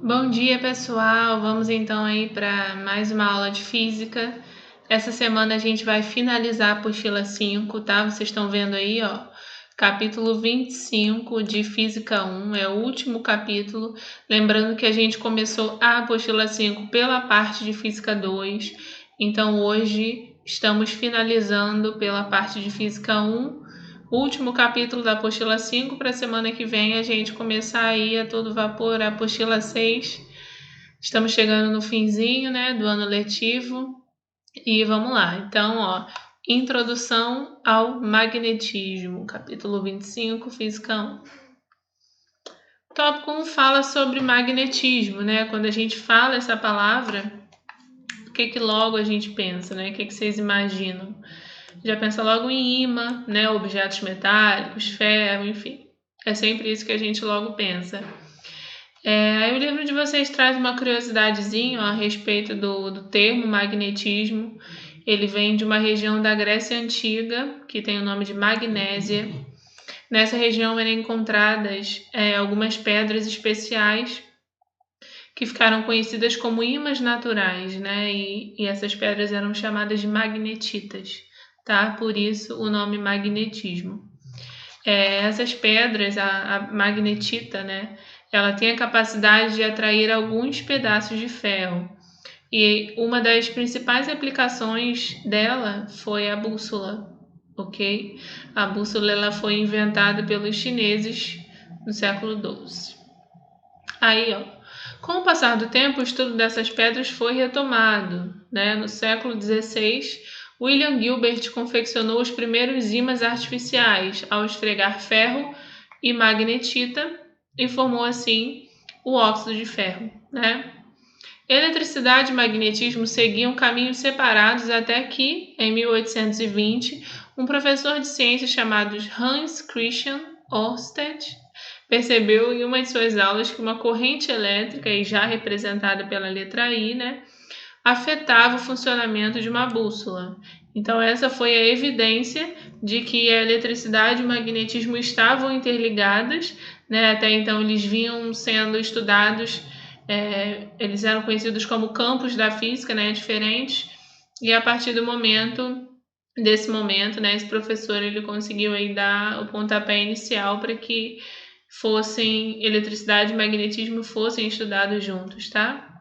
Bom dia, pessoal! Vamos então aí para mais uma aula de física. Essa semana a gente vai finalizar a apostila 5, tá? Vocês estão vendo aí, ó, capítulo 25 de Física 1, é o último capítulo. Lembrando que a gente começou a apostila 5 pela parte de Física 2, então hoje estamos finalizando pela parte de Física 1. Último capítulo da apostila 5 para a semana que vem a gente começar aí a todo vapor a apostila 6. Estamos chegando no finzinho, né, do ano letivo e vamos lá. Então, ó, introdução ao magnetismo, capítulo 25, física 1. O tópico 1 fala sobre magnetismo, né? Quando a gente fala essa palavra, o que logo a gente pensa, né? O que vocês imaginam? Já pensa logo em ímã, né? Objetos metálicos, ferro, enfim. É sempre isso que a gente logo pensa. Aí o livro de vocês traz uma curiosidadezinha a respeito do termo magnetismo. Ele vem de uma região da Grécia Antiga, que tem o nome de Magnésia. Nessa região eram encontradas algumas pedras especiais que ficaram conhecidas como ímãs naturais, né? E essas pedras eram chamadas de magnetitas, tá? Por isso o nome magnetismo. Essas pedras, a magnetita, né? Ela tem a capacidade de atrair alguns pedaços de ferro. E uma das principais aplicações dela foi a bússola, ok? A bússola ela foi inventada pelos chineses no século XII. Aí, ó, com o passar do tempo, o estudo dessas pedras foi retomado, né? No século XVI, William Gilbert confeccionou os primeiros ímãs artificiais ao esfregar ferro e magnetita e formou assim o óxido de ferro, né? Eletricidade e magnetismo seguiam caminhos separados até que, em 1820, um professor de ciências chamado Hans Christian Ørsted percebeu em uma de suas aulas que uma corrente elétrica, e já representada pela letra I, né, afetava o funcionamento de uma bússola. Então essa foi a evidência de que a eletricidade e o magnetismo estavam interligadas, né? Até então eles vinham sendo estudados, eles eram conhecidos como campos da física, né, diferentes, e a partir desse momento, né, esse professor ele conseguiu aí dar o pontapé inicial para que eletricidade e magnetismo fossem estudados juntos, tá?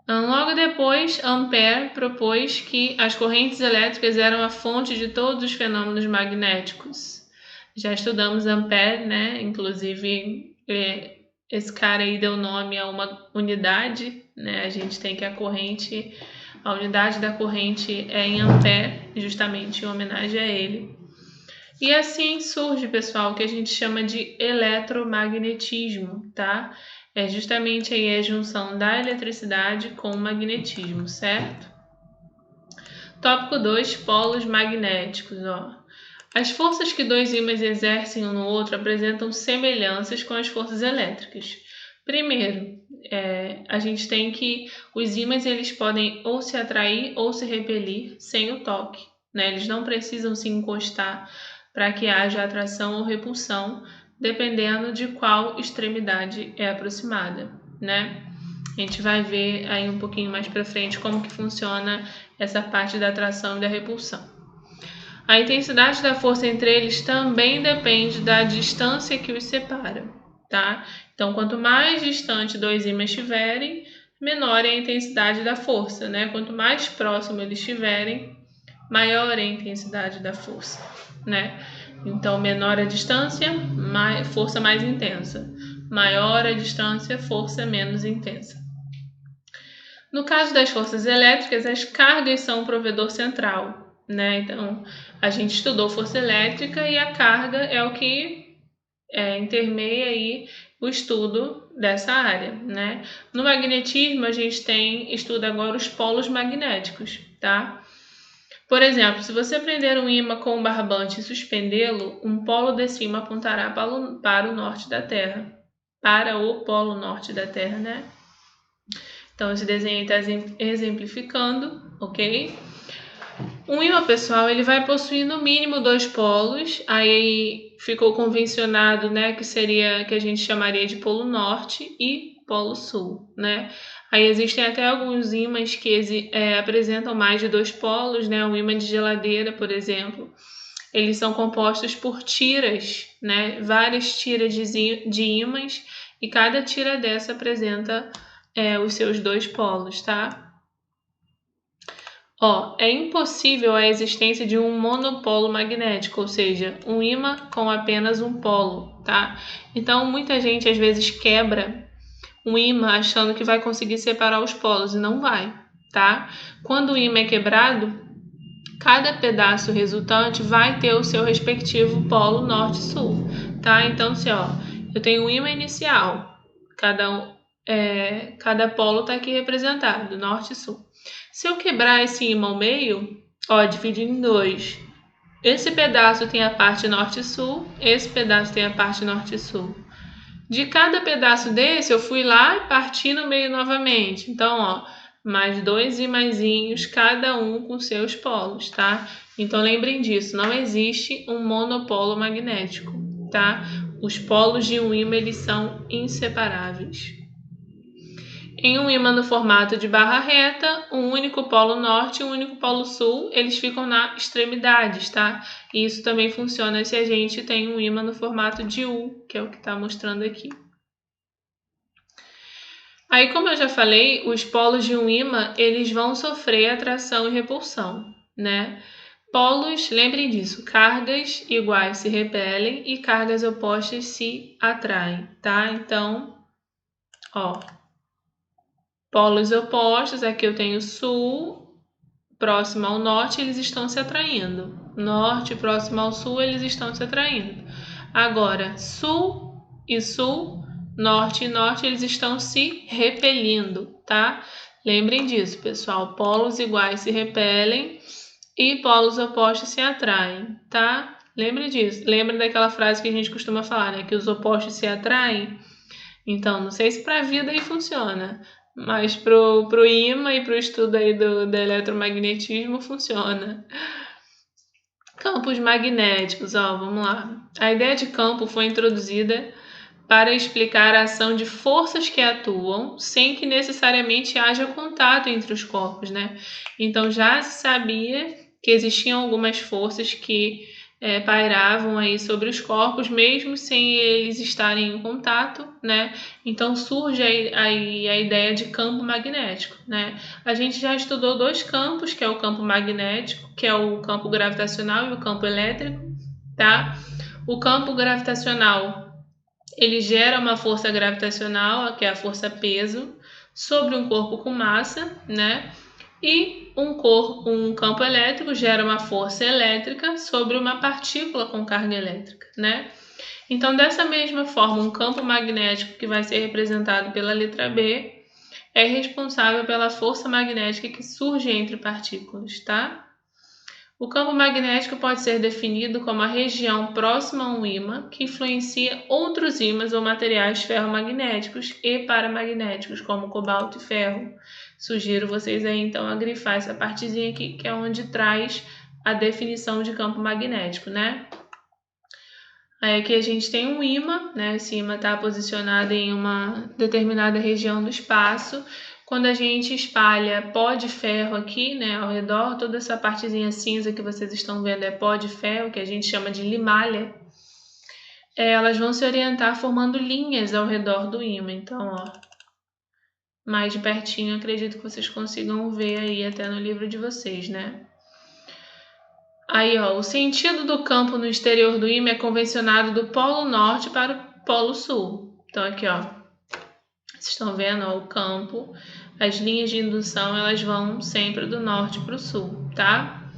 Logo depois, Ampère propôs que as correntes elétricas eram a fonte de todos os fenômenos magnéticos. Já estudamos Ampère, né? Inclusive, esse cara aí deu nome a uma unidade, né? A gente tem que a unidade da corrente é em Ampère, justamente em homenagem a ele. E assim surge, pessoal, o que a gente chama de eletromagnetismo, tá? É justamente aí a junção da eletricidade com o magnetismo, certo? Tópico 2, polos magnéticos, ó. As forças que dois ímãs exercem um no outro apresentam semelhanças com as forças elétricas. Primeiro, a gente tem que os ímãs eles podem ou se atrair ou se repelir sem o toque, né? Eles não precisam se encostar para que haja atração ou repulsão, dependendo de qual extremidade é aproximada, né? A gente vai ver aí um pouquinho mais para frente como que funciona essa parte da atração e da repulsão. A intensidade da força entre eles também depende da distância que os separa, tá? Então, quanto mais distante dois ímãs estiverem, menor é a intensidade da força, né? Quanto mais próximo eles estiverem, maior é a intensidade da força, né? Então, menor a distância, força mais intensa. Maior a distância, força menos intensa. No caso das forças elétricas, as cargas são o provedor central, né? Então, a gente estudou força elétrica e a carga é o que intermeia aí o estudo dessa área, né? No magnetismo, a gente estuda agora os polos magnéticos, tá? Por exemplo, se você prender um ímã com um barbante e suspendê-lo, um polo desse ímã apontará para o norte da Terra, para o polo norte da Terra, né? Então, esse desenho está exemplificando, ok? Um ímã, pessoal, ele vai possuir no mínimo 2 polos, aí ficou convencionado, né, que seria, que a gente chamaria de polo norte e polo sul, né? Aí existem até alguns ímãs que apresentam mais de 2 polos, né? Um ímã de geladeira, por exemplo, eles são compostos por tiras, né? Várias tiras de ímãs, e cada tira dessa apresenta os seus 2 polos, tá? É impossível a existência de um monopolo magnético, ou seja, um ímã com apenas um polo, tá? Então, muita gente às vezes quebra um ímã achando que vai conseguir separar os polos, e não vai, tá? Quando o ímã é quebrado, cada pedaço resultante vai ter o seu respectivo polo norte-sul, tá? Então, eu tenho um ímã inicial, cada polo está aqui representado, norte e sul. Se eu quebrar esse ímã ao meio, dividindo em 2, esse pedaço tem a parte norte e sul, esse pedaço tem a parte norte e sul. De cada pedaço desse, eu fui lá e parti no meio novamente. Então, mais 2 ímãzinhos, cada um com seus polos, tá? Então, lembrem disso, não existe um monopolo magnético, tá? Os polos de um ímã, eles são inseparáveis. Em um ímã no formato de barra reta, um único polo norte e um único polo sul, eles ficam nas extremidades, tá? E isso também funciona se a gente tem um ímã no formato de U, que é o que está mostrando aqui. Aí, como eu já falei, os polos de um ímã, eles vão sofrer atração e repulsão, né? Polos, lembrem disso, cargas iguais se repelem e cargas opostas se atraem, tá? Então, polos opostos, aqui eu tenho sul, próximo ao norte, eles estão se atraindo. Norte, próximo ao sul, eles estão se atraindo. Agora, sul e sul, norte e norte, eles estão se repelindo, tá? Lembrem disso, pessoal. Polos iguais se repelem e polos opostos se atraem, tá? Lembre disso. Lembra daquela frase que a gente costuma falar, né? Que os opostos se atraem? Então, não sei se para a vida aí funciona, mas pro ímã e pro estudo aí do eletromagnetismo funciona. Campos magnéticos, vamos lá. A ideia de campo foi introduzida para explicar a ação de forças que atuam sem que necessariamente haja contato entre os corpos, né? Então já se sabia que existiam algumas forças que pairavam aí sobre os corpos, mesmo sem eles estarem em contato, né? Então surge aí a ideia de campo magnético, né? A gente já estudou 2 campos, que é o campo magnético, que é o campo gravitacional e o campo elétrico, tá? O campo gravitacional, ele gera uma força gravitacional, que é a força peso, sobre um corpo com massa, né? E um campo elétrico gera uma força elétrica sobre uma partícula com carga elétrica, né? Então, dessa mesma forma, um campo magnético que vai ser representado pela letra B é responsável pela força magnética que surge entre partículas, tá? O campo magnético pode ser definido como a região próxima a um ímã que influencia outros ímãs ou materiais ferromagnéticos e paramagnéticos, como cobalto e ferro. Sugiro vocês aí então a grifar essa partezinha aqui, que é onde traz a definição de campo magnético, né? Aí aqui a gente tem um ímã, né? Esse ímã está posicionado em uma determinada região do espaço. Quando a gente espalha pó de ferro aqui, né, ao redor, toda essa partezinha cinza que vocês estão vendo é pó de ferro, que a gente chama de limalha. Elas vão se orientar formando linhas ao redor do ímã. Então, mais de pertinho, acredito que vocês consigam ver aí até no livro de vocês, né? Aí, o sentido do campo no exterior do ímã é convencionado do polo norte para o polo sul. Então, aqui, vocês estão vendo, o campo, as linhas de indução, elas vão sempre do norte para o sul, tá?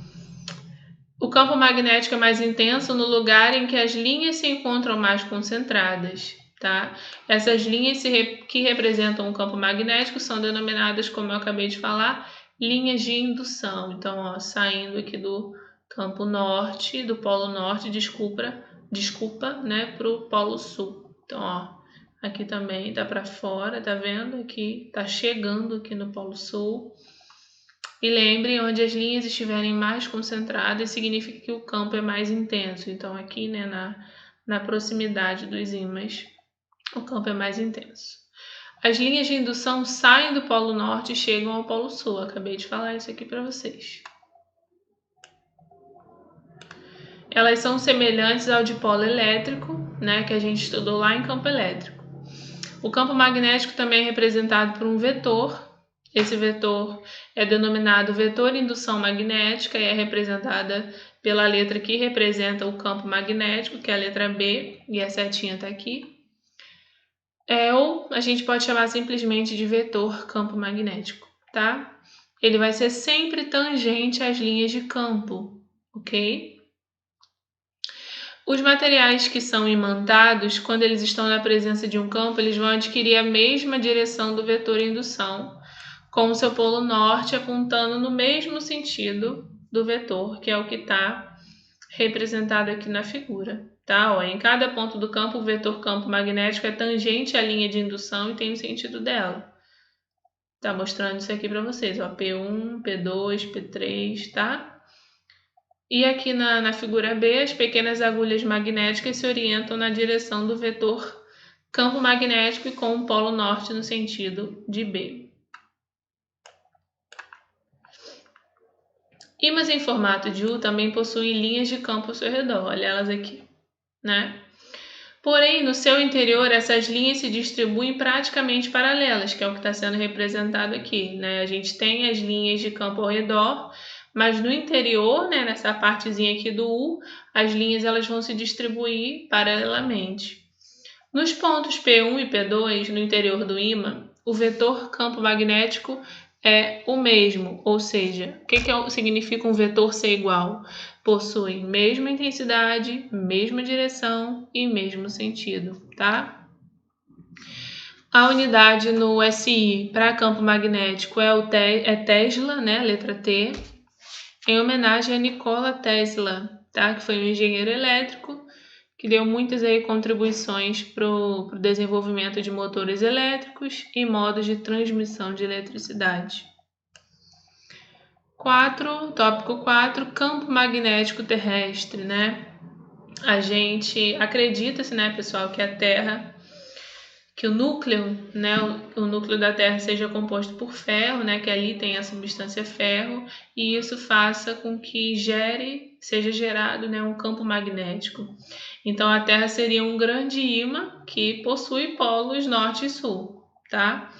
O campo magnético é mais intenso no lugar em que as linhas se encontram mais concentradas, tá? Essas linhas que representam o campo magnético são denominadas, como eu acabei de falar, linhas de indução. Então, saindo aqui do campo norte, do polo norte, desculpa, né, para o polo sul. Então, aqui também tá para fora, tá vendo? Aqui tá chegando aqui no polo sul. E lembrem, onde as linhas estiverem mais concentradas, significa que o campo é mais intenso. Então, aqui, né, na proximidade dos ímãs, o campo é mais intenso. As linhas de indução saem do Polo Norte e chegam ao Polo Sul. Acabei de falar isso aqui para vocês. Elas são semelhantes ao dipolo elétrico, né, que a gente estudou lá em campo elétrico. O campo magnético também é representado por um vetor. Esse vetor é denominado vetor indução magnética e é representada pela letra que representa o campo magnético, que é a letra B, e a setinha está aqui. Ou a gente pode chamar simplesmente de vetor campo magnético, tá? Ele vai ser sempre tangente às linhas de campo, ok? Os materiais que são imantados, quando eles estão na presença de um campo, eles vão adquirir a mesma direção do vetor indução, com o seu polo norte apontando no mesmo sentido do vetor, que é o que está representado aqui na figura. Tá? Ó, em cada ponto do campo, o vetor campo magnético é tangente à linha de indução e tem o sentido dela. Tá mostrando isso aqui para vocês, ó, P1, P2, P3, tá? E aqui na figura B, as pequenas agulhas magnéticas se orientam na direção do vetor campo magnético e com o polo norte no sentido de B. Ímãs em formato de U também possuem linhas de campo ao seu redor, olha elas aqui, né? Porém, no seu interior, essas linhas se distribuem praticamente paralelas, que é o que está sendo representado aqui, né? A gente tem as linhas de campo ao redor, mas no interior, né, nessa partezinha aqui do U, as linhas elas vão se distribuir paralelamente. Nos pontos P1 e P2, no interior do ímã, o vetor campo magnético é o mesmo, ou seja, o que significa um vetor ser igual? Possui mesma intensidade, mesma direção e mesmo sentido, tá? A unidade no SI para campo magnético é Tesla, né, letra T, em homenagem a Nikola Tesla, tá? Que foi um engenheiro elétrico que deu muitas aí contribuições para o desenvolvimento de motores elétricos e modos de transmissão de eletricidade. Tópico 4, campo magnético terrestre, né? A gente acredita-se, né, pessoal, que a Terra, que o núcleo, né, o núcleo da Terra seja composto por ferro, né, que ali tem a substância ferro, e isso faça com que seja gerado, né, um campo magnético. Então a Terra seria um grande ímã que possui polos norte e sul, tá?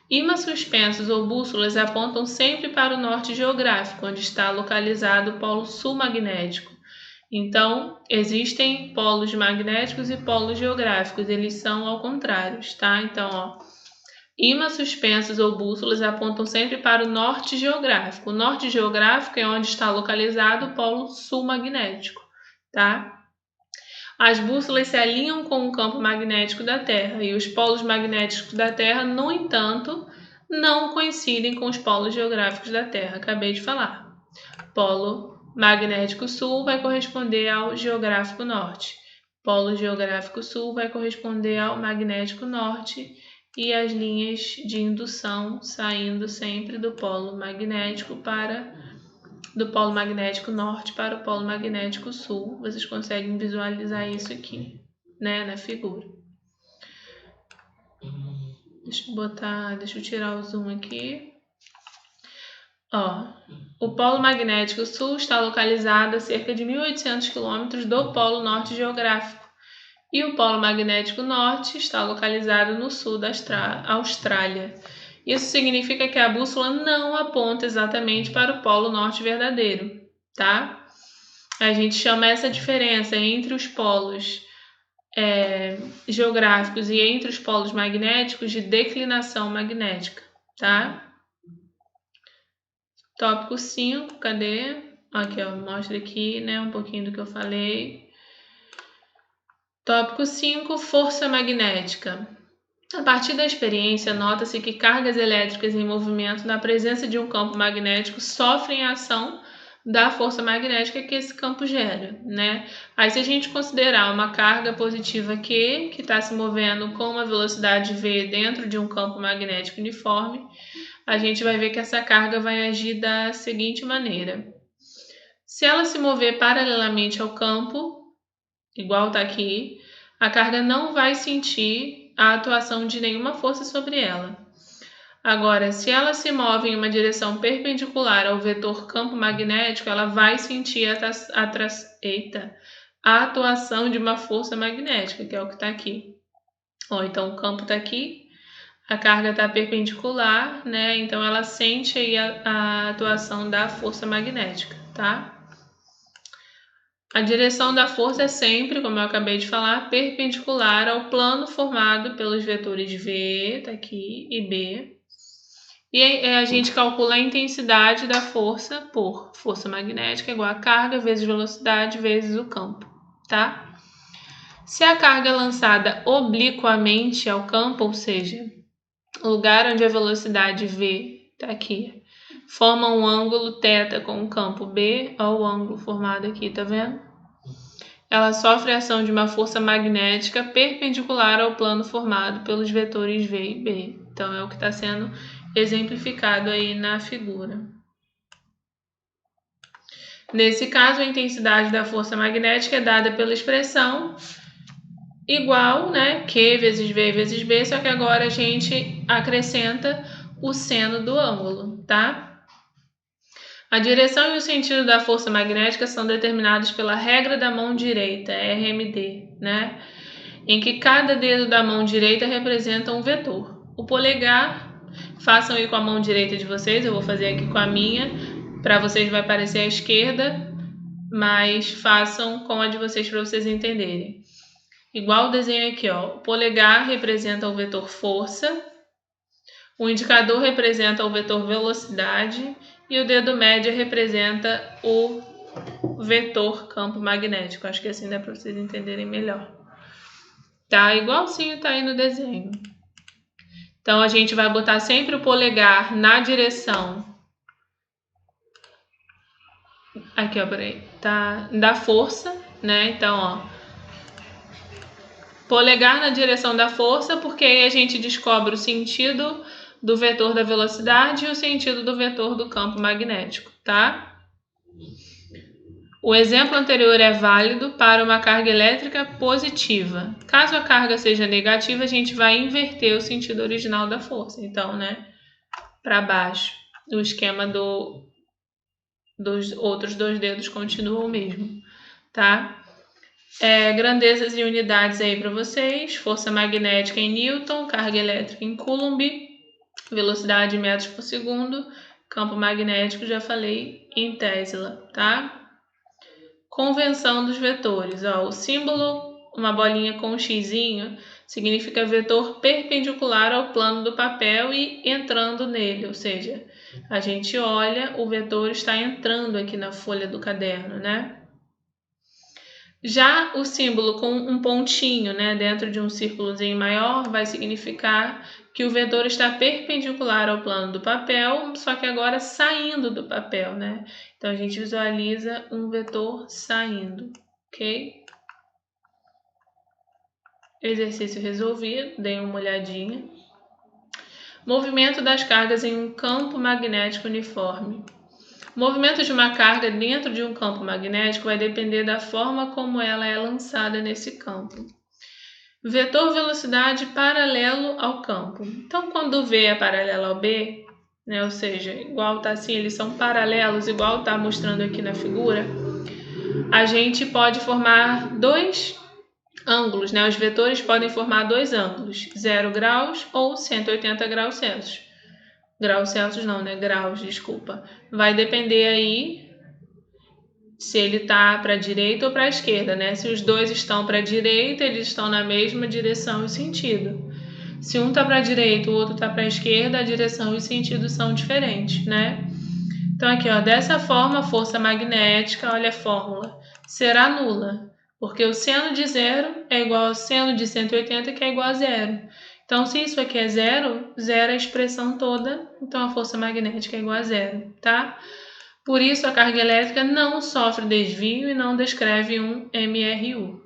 Ímãs suspensos ou bússolas apontam sempre para o norte geográfico, onde está localizado o polo sul magnético. Então, existem polos magnéticos e polos geográficos, eles são ao contrário, tá? Então, ó, ímãs suspensos ou bússolas apontam sempre para o norte geográfico. O norte geográfico é onde está localizado o polo sul magnético, tá? As bússolas se alinham com o campo magnético da Terra e os polos magnéticos da Terra, no entanto, não coincidem com os polos geográficos da Terra. Acabei de falar. Polo magnético sul vai corresponder ao geográfico norte. Polo geográfico sul vai corresponder ao magnético norte e as linhas de indução saindo sempre do polo magnético norte para o polo magnético sul. Vocês conseguem visualizar isso aqui, né, na figura. Deixa eu tirar o zoom aqui. Ó, o polo magnético sul está localizado a cerca de 1.800 km do polo norte geográfico e o polo magnético norte está localizado no sul da Austrália. Isso significa que a bússola não aponta exatamente para o polo norte verdadeiro, tá? A gente chama essa diferença entre os polos geográficos e entre os polos magnéticos de declinação magnética, tá? Tópico 5, cadê? Aqui, ó, mostra aqui, né, um pouquinho do que eu falei. Tópico 5, força magnética. A partir da experiência, nota-se que cargas elétricas em movimento na presença de um campo magnético sofrem a ação da força magnética que esse campo gera, né? Aí, se a gente considerar uma carga positiva Q, que está se movendo com uma velocidade V dentro de um campo magnético uniforme, a gente vai ver que essa carga vai agir da seguinte maneira. Se ela se mover paralelamente ao campo, igual está aqui, a carga não vai sentir a atuação de nenhuma força sobre ela. Agora, se ela se move em uma direção perpendicular ao vetor campo magnético, ela vai sentir a atuação de uma força magnética, que é o que está aqui. Ó, então, o campo está aqui, a carga está perpendicular, né? Então, ela sente aí a atuação da força magnética, tá? A direção da força é sempre, como eu acabei de falar, perpendicular ao plano formado pelos vetores V, tá aqui, e B. E a gente calcula a intensidade da força por força magnética igual a carga vezes velocidade vezes o campo, tá? Se a carga é lançada obliquamente ao campo, ou seja, o lugar onde a velocidade V tá aqui, forma um ângulo θ com o campo B, olha o ângulo formado aqui, tá vendo? Ela sofre a ação de uma força magnética perpendicular ao plano formado pelos vetores V e B. Então, é o que está sendo exemplificado aí na figura. Nesse caso, a intensidade da força magnética é dada pela expressão igual, né, Q vezes V vezes B, só que agora a gente acrescenta o seno do ângulo, tá? A direção e o sentido da força magnética são determinados pela regra da mão direita, RMD, né? Em que cada dedo da mão direita representa um vetor. O polegar, façam aí com a mão direita de vocês, eu vou fazer aqui com a minha, para vocês vai parecer a esquerda, mas façam com a de vocês para vocês entenderem. Igual o desenho aqui, ó. O polegar representa o vetor força, o indicador representa o vetor velocidade e o dedo médio representa o vetor campo magnético. Acho que assim dá para vocês entenderem melhor. Tá igualzinho tá aí no desenho. Então, a gente vai botar sempre o polegar na direção. Aqui, ó, peraí. Tá, da força, né? Então, ó. Polegar na direção da força, porque aí a gente descobre o sentido do vetor da velocidade e o sentido do vetor do campo magnético, tá? O exemplo anterior é válido para uma carga elétrica positiva. Caso a carga seja negativa, a gente vai inverter o sentido original da força. Então, né, para baixo. O esquema dos outros dois dedos continua o mesmo, tá? Grandezas e unidades aí para vocês. Força magnética em Newton, carga elétrica em Coulomb, velocidade em metros por segundo, campo magnético, já falei, em Tesla, tá? Convenção dos vetores. Ó, o símbolo, uma bolinha com um xizinho, significa vetor perpendicular ao plano do papel e entrando nele, ou seja, a gente olha, o vetor está entrando aqui na folha do caderno, né? Já o símbolo com um pontinho, né, dentro de um círculozinho maior, vai significar que o vetor está perpendicular ao plano do papel, só que agora saindo do papel, né? Então, a gente visualiza um vetor saindo, ok? Exercício resolvido, deem uma olhadinha. Movimento das cargas em um campo magnético uniforme. O movimento de uma carga dentro de um campo magnético vai depender da forma como ela é lançada nesse campo. Vetor velocidade paralelo ao campo. Então, quando o V é paralelo ao B, né, ou seja, igual tá assim, eles são paralelos, igual tá mostrando aqui na figura, a gente pode formar dois ângulos, né? Os vetores podem formar dois ângulos, 0 graus ou 180 graus Celsius. Graus Celsius não, né? Graus, desculpa. Vai depender aí se ele está para a direita ou para a esquerda, né? Se os dois estão para a direita, eles estão na mesma direção e sentido. Se um está para a direita, o outro está para a esquerda, a direção e o sentido são diferentes, né? Então, aqui, ó, dessa forma, a força magnética, olha a fórmula, será nula, porque o seno de 0 é igual ao seno de 180, que é igual a 0. Então, se isso aqui é 0, 0 é a expressão toda, então a força magnética é igual a 0, tá? Por isso, a carga elétrica não sofre desvio e não descreve um MRU.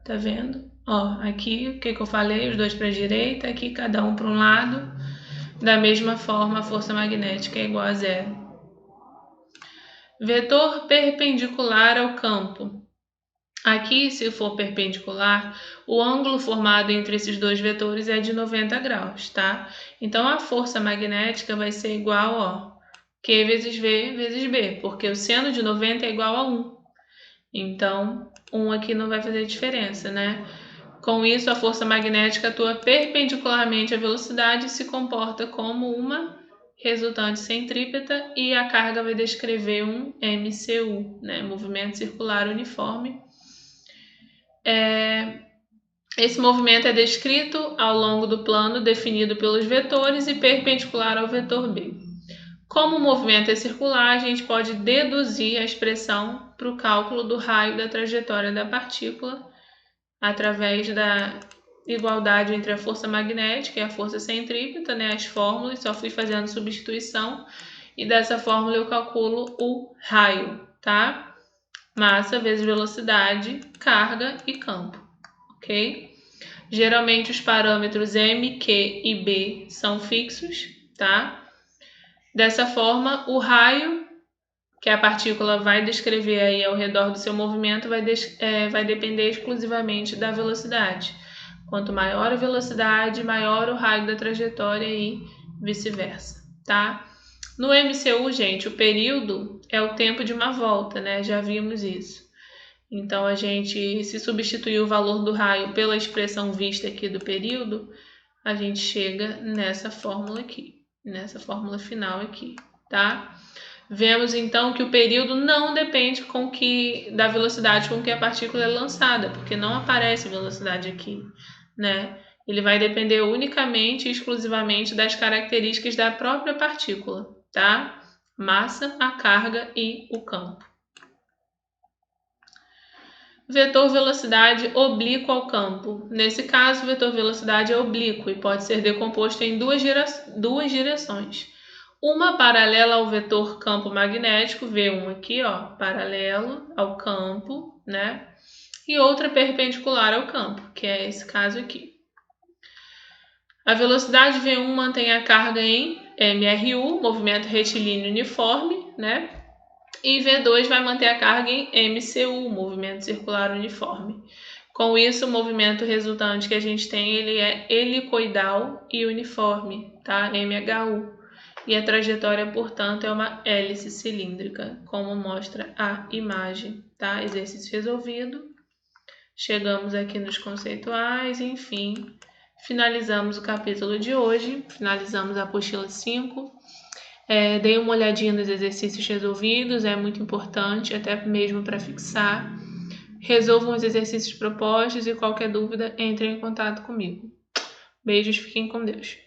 Tá vendo? Ó, aqui, o que eu falei? Os dois para a direita, aqui cada um para um lado. Da mesma forma, a força magnética é igual a zero. Vetor perpendicular ao campo. Aqui, se for perpendicular, o ângulo formado entre esses dois vetores é de 90 graus, tá? Então, a força magnética vai ser igual a Q vezes V vezes B, porque o seno de 90 é igual a 1. Então, 1 aqui não vai fazer diferença, né? Com isso, a força magnética atua perpendicularmente à velocidade e se comporta como uma resultante centrípeta, e a carga vai descrever um MCU, né? Movimento circular uniforme. Esse movimento é descrito ao longo do plano definido pelos vetores e perpendicular ao vetor B. Como o movimento é circular, a gente pode deduzir a expressão para o cálculo do raio da trajetória da partícula através da igualdade entre a força magnética e a força centrípeta, né? As fórmulas, só fui fazendo substituição e dessa fórmula eu calculo o raio, tá? Massa vezes velocidade, carga e campo, ok? Geralmente os parâmetros M, Q e B são fixos, tá? Dessa forma, o raio que a partícula vai descrever aí ao redor do seu movimento vai depender exclusivamente da velocidade. Quanto maior a velocidade, maior o raio da trajetória e vice-versa, tá? No MCU, gente, o período é o tempo de uma volta, né? Já vimos isso. Então, a gente, se substituir o valor do raio pela expressão vista aqui do período, a gente chega nessa fórmula aqui, nessa fórmula final aqui, tá? Vemos então que o período não depende da velocidade com que a partícula é lançada, porque não aparece velocidade aqui, né? Ele vai depender unicamente e exclusivamente das características da própria partícula, tá? Massa, a carga e o campo. Vetor velocidade oblíquo ao campo. Nesse caso, o vetor velocidade é oblíquo e pode ser decomposto em duas direções. Uma paralela ao vetor campo magnético, V1 aqui, ó, paralelo ao campo, né? E outra perpendicular ao campo, que é esse caso aqui. A velocidade V1 mantém a carga em MRU, movimento retilíneo uniforme, né? E V2 vai manter a carga em MCU, movimento circular uniforme. Com isso, o movimento resultante que a gente tem, ele é helicoidal e uniforme, tá? MHU. E a trajetória, portanto, é uma hélice cilíndrica, como mostra a imagem, tá? Exercício resolvido. Chegamos aqui nos conceituais, enfim, finalizamos o capítulo de hoje, finalizamos a apostila 5. Dei uma olhadinha nos exercícios resolvidos, é muito importante, até mesmo para fixar. Resolvam os exercícios propostos e qualquer dúvida, entrem em contato comigo. Beijos, fiquem com Deus.